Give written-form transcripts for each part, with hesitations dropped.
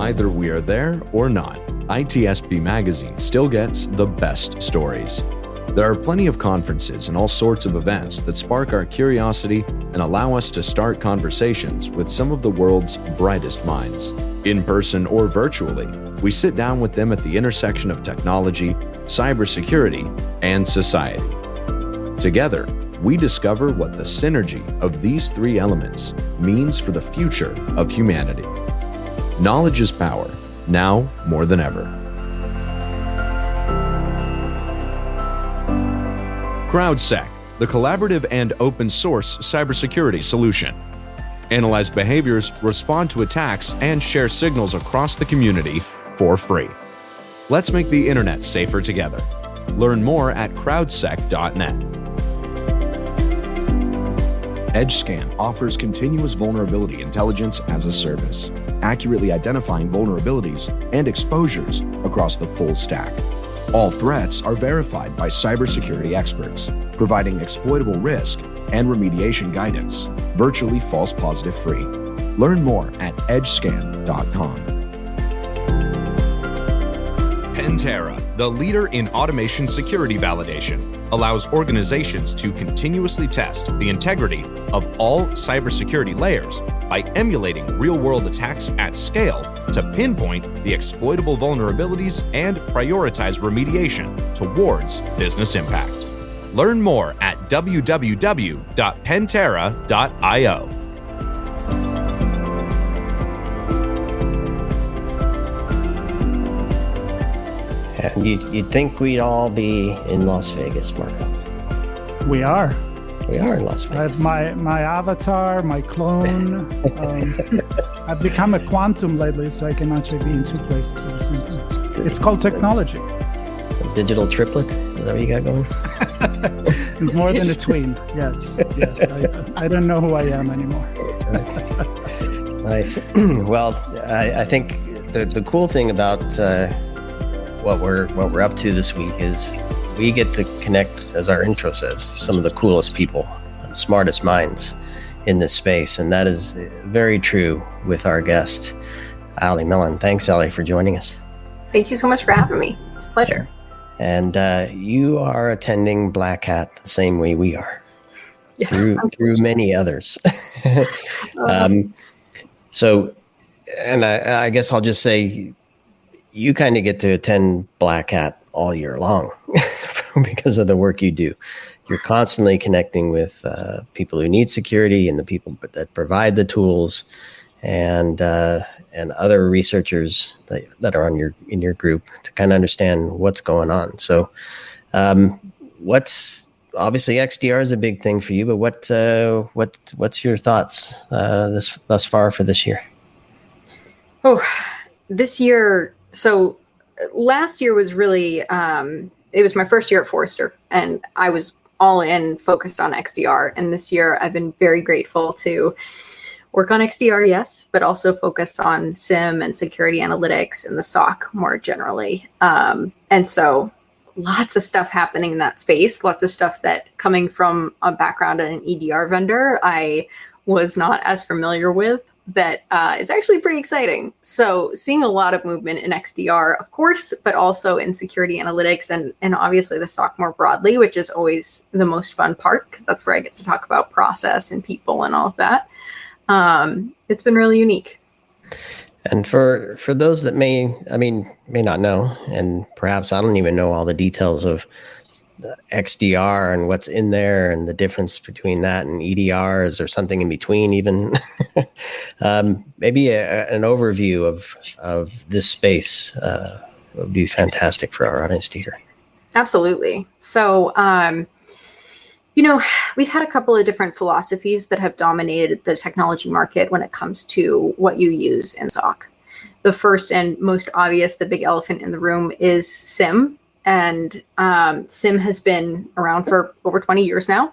either we are there or not, ITSPmagazine still gets the best stories. There are plenty of conferences and all sorts of events that spark our curiosity and allow us to start conversations with some of the world's brightest minds. In person or virtually, we sit down with them at the intersection of technology, cybersecurity, and society. Together, we discover what the synergy of these three elements means for the future of humanity. Knowledge is power, now more than ever. CrowdSec, the collaborative and open source cybersecurity solution. Analyze behaviors, respond to attacks, and share signals across the community for free. Let's make the internet safer together. Learn more at crowdsec.net. EdgeScan offers continuous vulnerability intelligence as a service, accurately identifying vulnerabilities and exposures across the full stack. All threats are verified by cybersecurity experts, providing exploitable risk and remediation guidance, virtually false positive free. Learn more at edgescan.com. Pantera, the leader in automation security validation, allows organizations to continuously test the integrity of all cybersecurity layers by emulating real-world attacks at scale to pinpoint the exploitable vulnerabilities and prioritize remediation towards business impact. Learn more at www.pantera.io. And you'd think we'd all be in Las Vegas, Marco. We are. We are in Las Vegas. I have my avatar, my clone. I've become a quantum lately, so I can actually be in two places at the same time. It's called technology. A digital triplet? Is that what you got going? It's more than a tween. Yes. I don't know who I am anymore. That's right. Nice. Well, I think the cool thing about what we're up to this week is we get to connect, as our intro says, some of the coolest people, the smartest minds in this space, and that is very true with our guest, Allie Mellen. Thanks, Allie, for joining us. Thank you so much for having me. It's a pleasure. And you are attending Black Hat the same way we are, Yes, through many others. So, and I guess I'll just say, you kind of get to attend Black Hat all year long because of the work you do. You're constantly connecting with people who need security and the people that provide the tools, and other researchers that are in your group to kind of understand what's going on. So, what's obviously XDR is a big thing for you, but what's your thoughts thus far for this year? Oh, this year. So last year was really, it was my first year at Forrester, and I was all in focused on XDR. And this year I've been very grateful to work on XDR, yes, but also focused on SIEM and security analytics and the SOC more generally. And so lots of stuff happening in that space, lots of stuff that coming from a background in an EDR vendor, I was not as familiar with. That is actually pretty exciting. So seeing a lot of movement in XDR, of course, but also in security analytics and obviously the SOC more broadly, which is always the most fun part because that's where I get to talk about process and people and all of that. It's been really unique. And for those that may not know, and perhaps I don't even know all the details of the XDR and what's in there and the difference between that and EDRs or something in between even, maybe an overview of this space would be fantastic for our audience to hear. Absolutely. So, we've had a couple of different philosophies that have dominated the technology market when it comes to what you use in SOC. The first and most obvious, the big elephant in the room, is SIEM. And SIEM has been around for over 20 years now,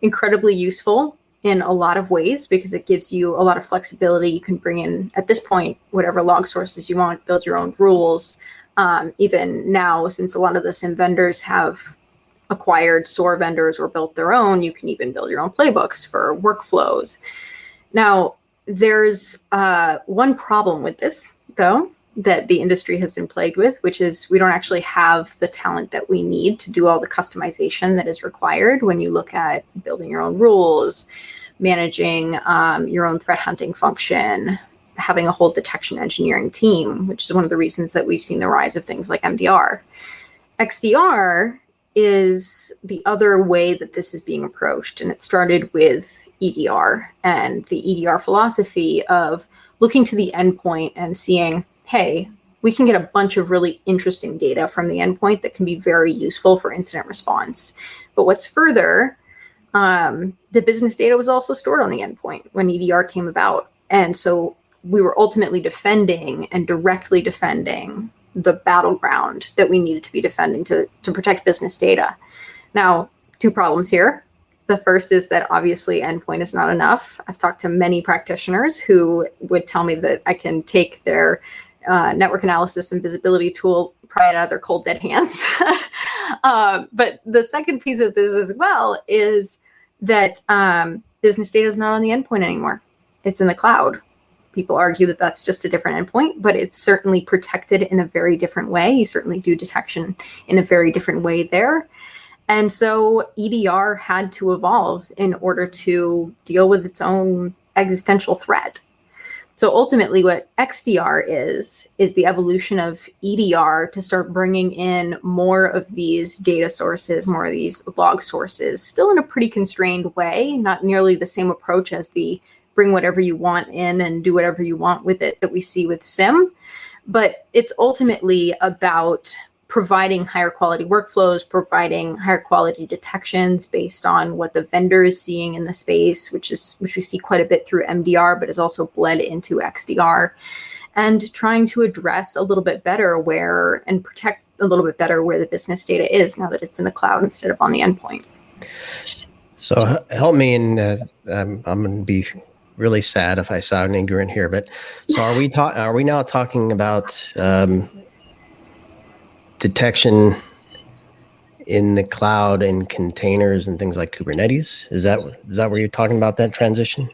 incredibly useful in a lot of ways because it gives you a lot of flexibility. You can bring in, at this point, whatever log sources you want, build your own rules. Even now, since a lot of the SIEM vendors have acquired SOAR vendors or built their own, you can even build your own playbooks for workflows. Now, there's one problem with this, though, that the industry has been plagued with, which is we don't actually have the talent that we need to do all the customization that is required when you look at building your own rules, managing your own threat hunting function, having a whole detection engineering team, which is one of the reasons that we've seen the rise of things like MDR. XDR is the other way that this is being approached, and it started with EDR and the EDR philosophy of looking to the endpoint and seeing, hey, we can get a bunch of really interesting data from the endpoint that can be very useful for incident response. But what's further, the business data was also stored on the endpoint when EDR came about. And so we were ultimately defending and directly defending the battleground that we needed to be defending to protect business data. Now, two problems here. The first is that obviously endpoint is not enough. I've talked to many practitioners who would tell me that I can take their network analysis and visibility tool, pry it out of their cold dead hands. But the second piece of this as well is that business data is not on the endpoint anymore. It's in the cloud. People argue that that's just a different endpoint, but it's certainly protected in a very different way. You certainly do detection in a very different way there. And so EDR had to evolve in order to deal with its own existential threat. So ultimately what XDR is the evolution of EDR to start bringing in more of these data sources, more of these log sources, still in a pretty constrained way, not nearly the same approach as the bring whatever you want in and do whatever you want with it that we see with SIM. But it's ultimately about providing higher quality workflows, providing higher quality detections based on what the vendor is seeing in the space, which we see quite a bit through MDR, but is also bled into XDR, and trying to address a little bit better and protect a little bit better where the business data is now that it's in the cloud instead of on the endpoint. So help me, and I'm going to be really sad if I sound ignorant here, but so are we now talking about detection in the cloud and containers and things like Kubernetes? Is that where you're talking about that transition?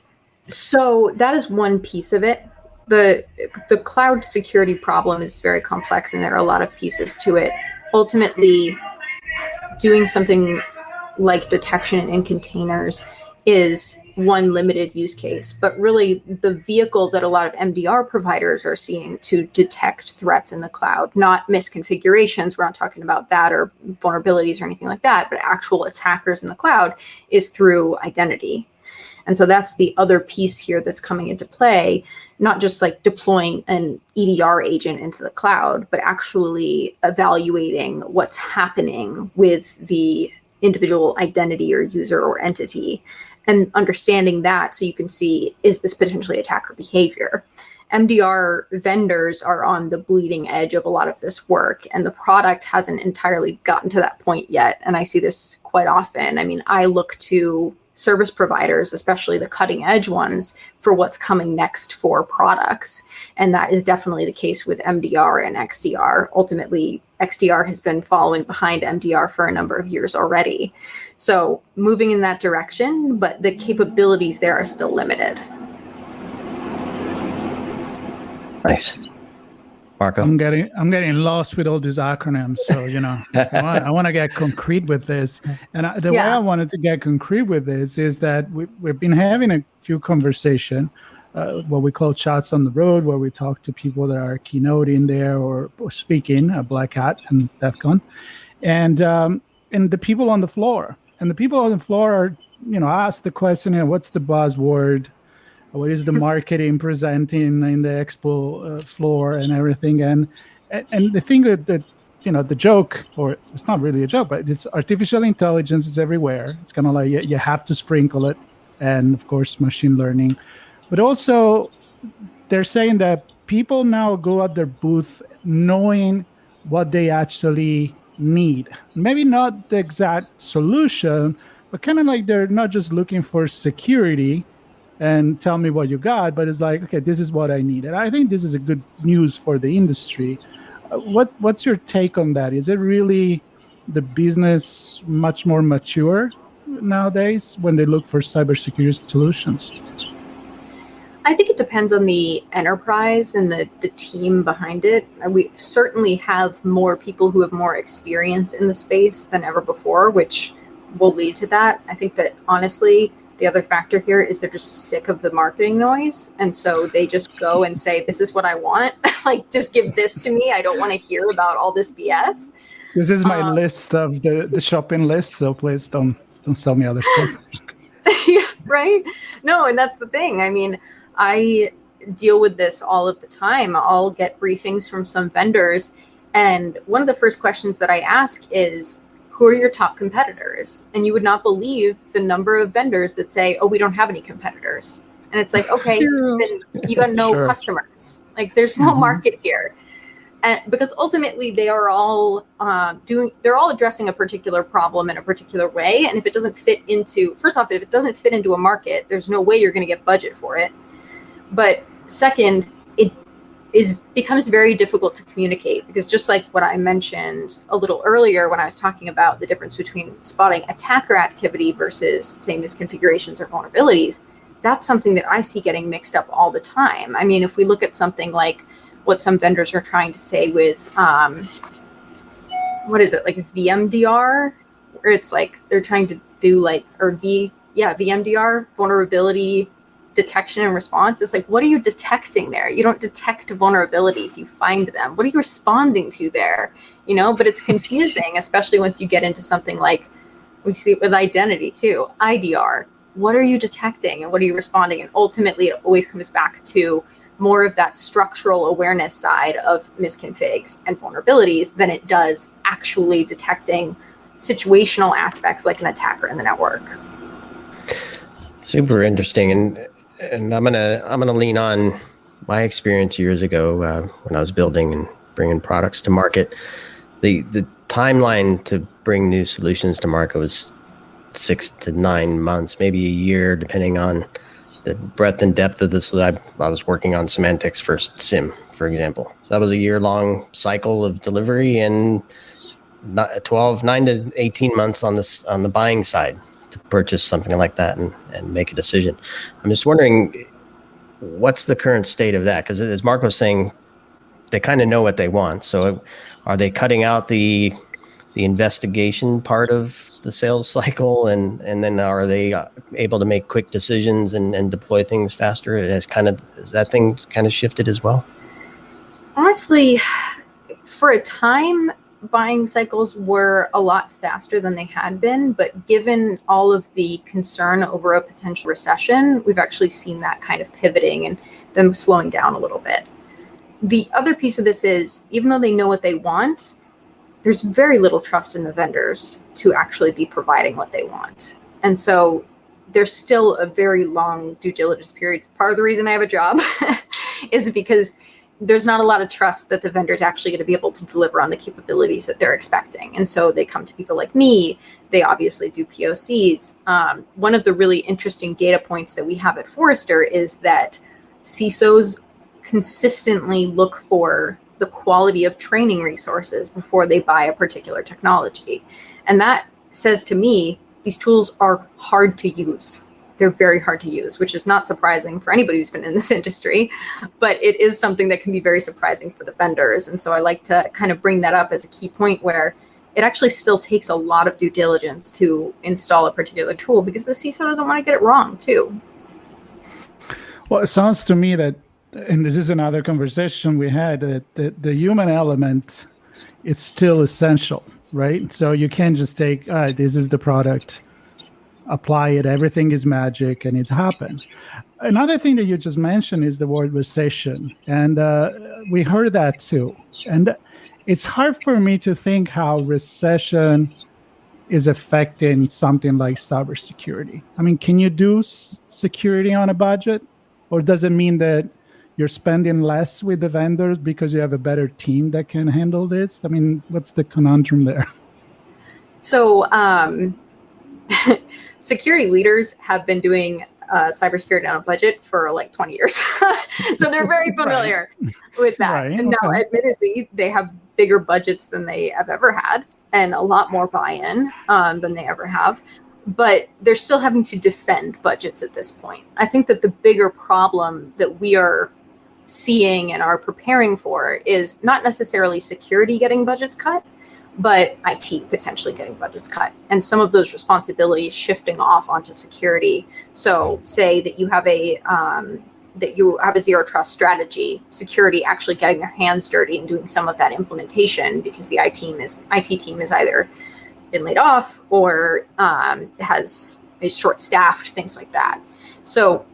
So that is one piece of it. The cloud security problem is very complex, and there are a lot of pieces to it. Ultimately, doing something like detection in containers is one limited use case, but really the vehicle that a lot of MDR providers are seeing to detect threats in the cloud, not misconfigurations, we're not talking about that, or vulnerabilities or anything like that, but actual attackers in the cloud, is through identity. And so that's the other piece here that's coming into play, not just like deploying an EDR agent into the cloud, but actually evaluating what's happening with the individual identity or user or entity, and understanding that so you can see, is this potentially attacker behavior? MDR vendors are on the bleeding edge of a lot of this work, and the product hasn't entirely gotten to that point yet. And I see this quite often. I mean, I look to service providers, especially the cutting edge ones, for what's coming next for products. And that is definitely the case with MDR and XDR. Ultimately, XDR has been following behind MDR for a number of years already. So moving in that direction, but the capabilities there are still limited. Nice. Marco? I'm getting lost with all these acronyms. So, I want to get concrete with this. And the way I wanted to get concrete with this is that we've been having a few conversations, what we call chats on the road, where we talk to people that are keynoting there or speaking at Black Hat and DEF CON, and the people on the floor. And the people on the floor are, ask the question, what's the buzzword? What is the marketing presenting in the expo floor and everything? And the thing that the joke, or it's not really a joke, but it's artificial intelligence is everywhere. It's kind of like you have to sprinkle it, and of course machine learning. But also, they're saying that people now go at their booth knowing what they actually need. Maybe not the exact solution, but kind of like they're not just looking for security and tell me what you got, but it's like, okay, this is what I need. And I think this is a good news for the industry. What's your take on that? Is it really the business much more mature nowadays when they look for cybersecurity solutions? I think it depends on the enterprise and the team behind it. And we certainly have more people who have more experience in the space than ever before, which will lead to that. I think that honestly, the other factor here is they're just sick of the marketing noise. And so they just go and say, this is what I want. Like, just give this to me. I don't want to hear about all this BS. This is my list of the shopping list. So please don't sell me other stuff. Yeah, right? No, and that's the thing. I mean, I deal with this all of the time. I'll get briefings from some vendors. And one of the first questions that I ask is, who are your top competitors? And you would not believe the number of vendors that say, oh, we don't have any competitors. And it's like, okay, then you got no customers. Like, there's no market here. And because ultimately they are all they're all addressing a particular problem in a particular way. And if it doesn't fit into, first off, if it doesn't fit into a market, there's no way you're going to get budget for it. But second, it becomes very difficult to communicate, because just like what I mentioned a little earlier when I was talking about the difference between spotting attacker activity versus, say, misconfigurations or vulnerabilities, that's something that I see getting mixed up all the time. I mean, if we look at something like what some vendors are trying to say with, what is it, like VMDR, where it's like they're trying to do like, or VMDR, vulnerability detection and response. It's like, what are you detecting there? You don't detect vulnerabilities, you find them. What are you responding to there? You know, but it's confusing, especially once you get into something like, we see it with identity too, IDR. What are you detecting and what are you responding? And ultimately, it always comes back to more of that structural awareness side of misconfigs and vulnerabilities than it does actually detecting situational aspects like an attacker in the network. Super interesting, and I'm gonna lean on my experience years ago when I was building and bringing products to market. The timeline to bring new solutions to market was 6 to 9 months, maybe a year, depending on the breadth and depth of this. I was working on Symantec's first SIM, for example. So that was a year-long cycle of delivery, and 9 to 18 months on the buying side to purchase something like that and make a decision. I'm just wondering, what's the current state of that? Because as Mark was saying, they kind of know what they want. So are they cutting out the investigation part of the sales cycle, and then are they able to make quick decisions and deploy things faster? Has that thing kind of shifted as well? Honestly, for a time, buying cycles were a lot faster than they had been, but given all of the concern over a potential recession, we've actually seen that kind of pivoting and them slowing down a little bit. The other piece of this is, even though they know what they want, there's very little trust in the vendors to actually be providing what they want. And so there's still a very long due diligence period. Part of the reason I have a job is because there's not a lot of trust that the vendor's actually going to be able to deliver on the capabilities that they're expecting. And so they come to people like me. They obviously do POCs. One of the really interesting data points that we have at Forrester is that CISOs consistently look for the quality of training resources before they buy a particular technology. And that says to me, these tools are hard to use. They're very hard to use, which is not surprising for anybody who's been in this industry, but it is something that can be very surprising for the vendors. And so I like to kind of bring that up as a key point, where it actually still takes a lot of due diligence to install a particular tool, because the CISO doesn't want to get it wrong too. Well, it sounds to me that, and this is another conversation we had, that the human element, it's still essential, right? So you can't just take, this is the product, apply it, everything is magic, and it's happened. Another thing that you just mentioned is the word recession. And we heard that too. And it's hard for me to think how recession is affecting something like cybersecurity. I mean, can you do security on a budget? Or does it mean that you're spending less with the vendors because you have a better team that can handle this? I mean, what's the conundrum there? So security leaders have been doing cybersecurity on a budget for like 20 years. So they're very familiar with that. Right. And now, admittedly, they have bigger budgets than they have ever had and a lot more buy-in than they ever have. but they're still having to defend budgets at this point. I think that the bigger problem that we are seeing and are preparing for is not necessarily security getting budgets cut, but IT potentially getting budgets cut, and some of those responsibilities shifting off onto security. So say that you have a zero trust strategy, security actually getting their hands dirty and doing some of that implementation because the IT team is either been laid off or is short-staffed, things like that. So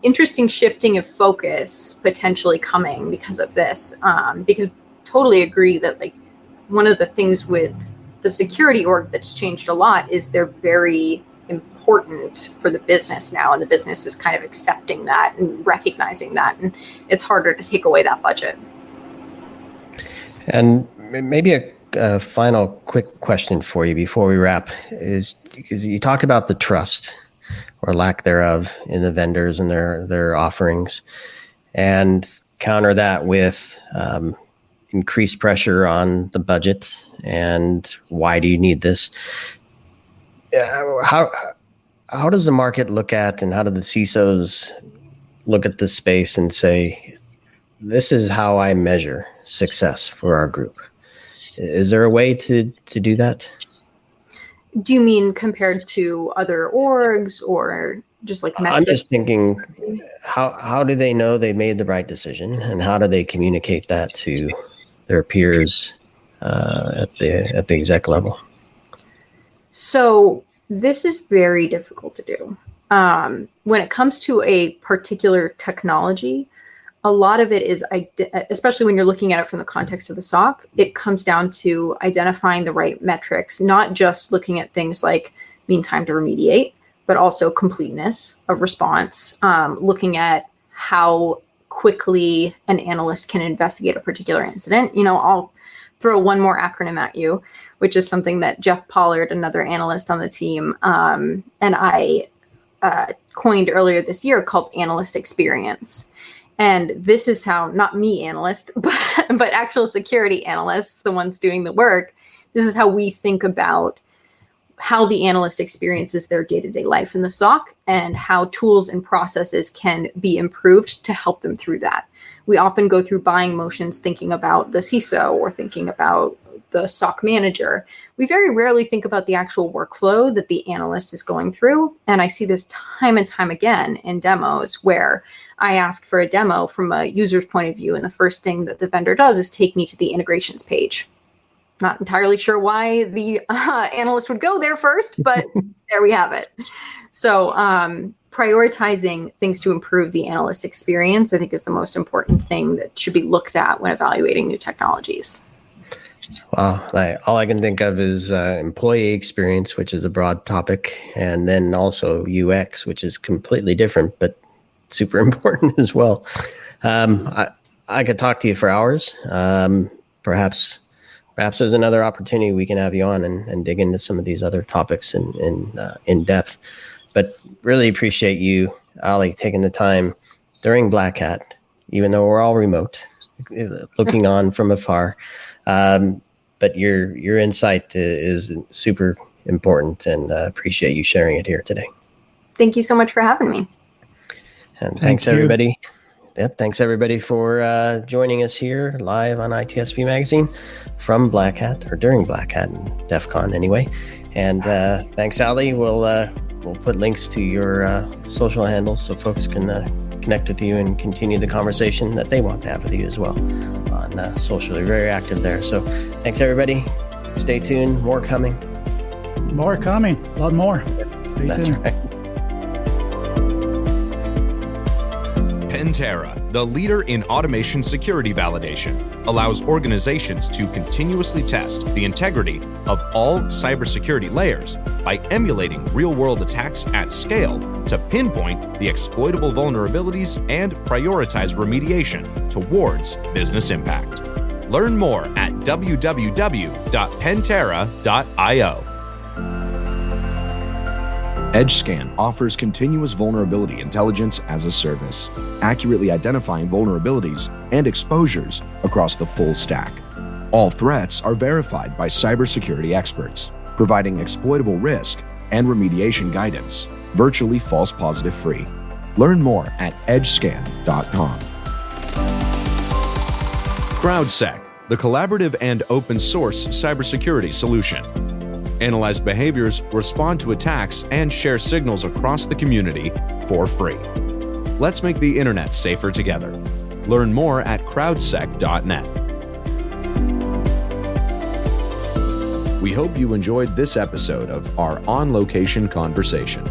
interesting shifting of focus potentially coming because of this, because totally agree that like one of the things with the security org that's changed a lot is they're very important for the business now, and the business is kind of accepting that and recognizing that, and it's harder to take away that budget. And maybe a final quick question for you before we wrap is, because you talked about the trust or lack thereof in the vendors and their offerings, and counter that with increased pressure on the budget and why do you need this? How does the market look at, and how do the CISOs look at this space and say, this is how I measure success for our group? Is there a way to do that? Do you mean compared to other orgs or just like metrics? I'm just thinking, how do they know they made the right decision, and how do they communicate that to their peers at the exec level? So this is very difficult to do. When it comes to a particular technology, a lot of it is, especially when you're looking at it from the context of the SOC, it comes down to identifying the right metrics, not just looking at things like mean time to remediate, but also completeness of response, looking at how quickly an analyst can investigate a particular incident. I'll throw one more acronym at you, which is something that Jeff Pollard, another analyst on the team, and I coined earlier this year, called analyst experience. And this is how, not me analyst, but actual security analysts, the ones doing the work, this is how we think about how the analyst experiences their day-to-day life in the SOC and how tools and processes can be improved to help them through that. We often go through buying motions thinking about the CISO or thinking about the SOC manager. We very rarely think about the actual workflow that the analyst is going through. And I see this time and time again in demos where I ask for a demo from a user's point of view, and the first thing that the vendor does is take me to the integrations page. Not entirely sure why the analyst would go there first, but there we have it. So prioritizing things to improve the analyst experience, I think, is the most important thing that should be looked at when evaluating new technologies. Wow. All I can think of is employee experience, which is a broad topic, and then also UX, which is completely different, but super important as well. I could talk to you for hours. Perhaps there's another opportunity we can have you on and dig into some of these other topics in depth. But really appreciate you, Allie, taking the time during Black Hat, even though we're all remote, looking on from afar. But your insight is super important, and appreciate you sharing it here today. Thank you so much for having me. And thanks everybody. Yep, thanks everybody for joining us here live on ITSP Magazine from Black Hat, or during Black Hat and DEF CON anyway. And thanks, Allie. We'll put links to your social handles so folks can connect with you and continue the conversation that they want to have with you as well on social. You're very active there. So thanks everybody. Stay tuned. More coming. More coming. A lot more. Stay tuned. Right. Pantera, the leader in automation security validation, allows organizations to continuously test the integrity of all cybersecurity layers by emulating real-world attacks at scale to pinpoint the exploitable vulnerabilities and prioritize remediation towards business impact. Learn more at www.pantera.io. EdgeScan offers continuous vulnerability intelligence as a service, accurately identifying vulnerabilities and exposures across the full stack. All threats are verified by cybersecurity experts, providing exploitable risk and remediation guidance, virtually false positive free. Learn more at edgescan.com. CrowdSec, the collaborative and open source cybersecurity solution. Analyze behaviors, respond to attacks, and share signals across the community for free. Let's make the internet safer together. Learn more at crowdsec.net. We hope you enjoyed this episode of our on-location conversation.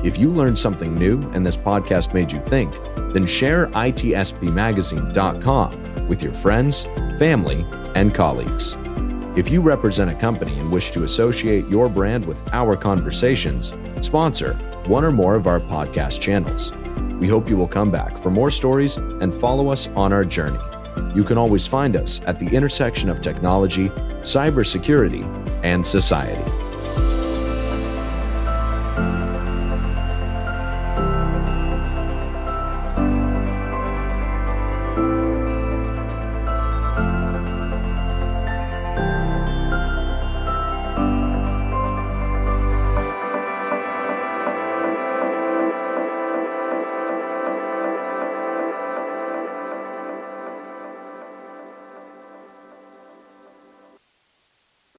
If you learned something new and this podcast made you think, then share ITSPmagazine.com with your friends, family, and colleagues. If you represent a company and wish to associate your brand with our conversations, sponsor one or more of our podcast channels. We hope you will come back for more stories and follow us on our journey. You can always find us at the intersection of technology, cybersecurity, and society.